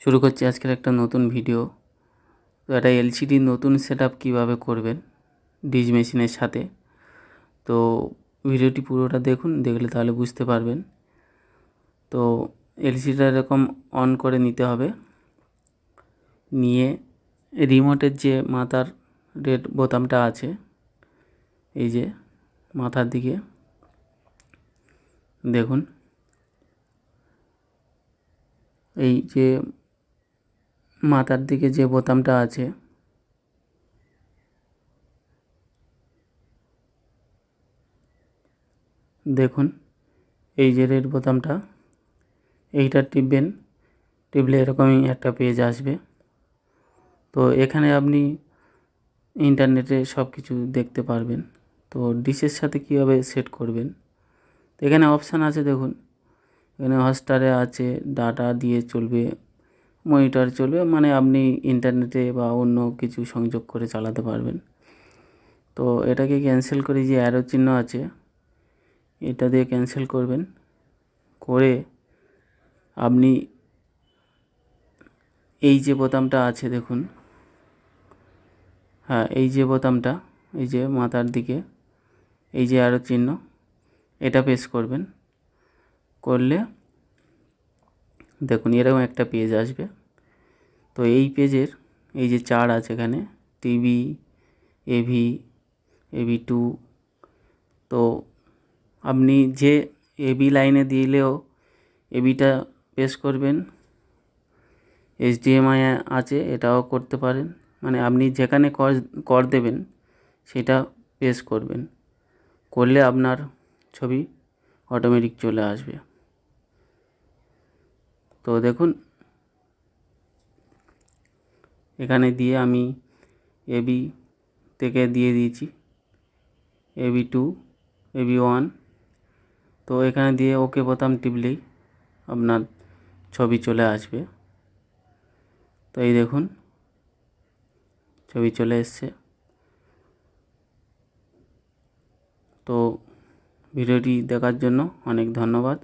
শুরু করছি আজকের একটা নতুন ভিডিও। তো একটা এলসিডি নতুন সেটআপ কীভাবে করবেন ডিশ মেশিনের সাথে। তো ভিডিওটি পুরোটা দেখুন, দেখলে তাহলে বুঝতে পারবেন। তো এলসিডিটা এরকম অন করে নিতে হবে, নিয়ে রিমোটের যে মাথার রেড বোতামটা আছে, এই যে মাথার দিকে দেখুন, এই যে মাথার দিকে যে বোতামটা আছে দেখুন, এই যে রেড বোতামটা, এইটা টিপবেন। টিপলে এরকমই একটা পেজ আসবে। তো এখানে আপনি ইন্টারনেটে সব কিছু দেখতে পারবেন। তো ডিশের সাথে কীভাবে সেট করবেন, তো এখানে অপশান আছে দেখুন। এখানে হটস্টারে আছে, ডাটা দিয়ে চলবে, মনিটর চলবে, মানে আপনি ইন্টারনেটে বা অন্য কিছু সংযোগ করে চালাতে পারবেন। তো এটাকে ক্যান্সেল করে যে অ্যারো চিহ্ন আছে, এটা দিয়ে ক্যান্সেল করবেন। করে আপনি এই যে বোতামটা আছে দেখুন, হ্যাঁ এই যে বোতামটা, এই যে মাথার দিকে এই যে অ্যারো চিহ্ন, এটা প্রেস করবেন। করলে দেখুন এরকম একটা পেজ আসবে। তো এই পেজের এই যে চার আছে এখানে, টিভি, এভি, এভি2। তো আপনি যে এবি লাইনে দিলেও এবিটা প্রেস করবেন, এইচডিএমআই আছে এটাও করতে পারেন, মানে আপনি যেখানে কর দেবেন সেটা প্রেস করবেন। করলে আপনার ছবি অটোমেটিক চলে আসবে। তো দেখুন এখানে দিয়ে আমি এবি থেকে দিয়ে দিয়েছি এভি2, এভি1। তো এখানে দিয়ে ওকে বোতাম টিপলেই আপনার ছবি চলে আসবে। তো এই দেখুন ছবি চলে এসছে। তো ভিডিওটি দেখার জন্য অনেক ধন্যবাদ।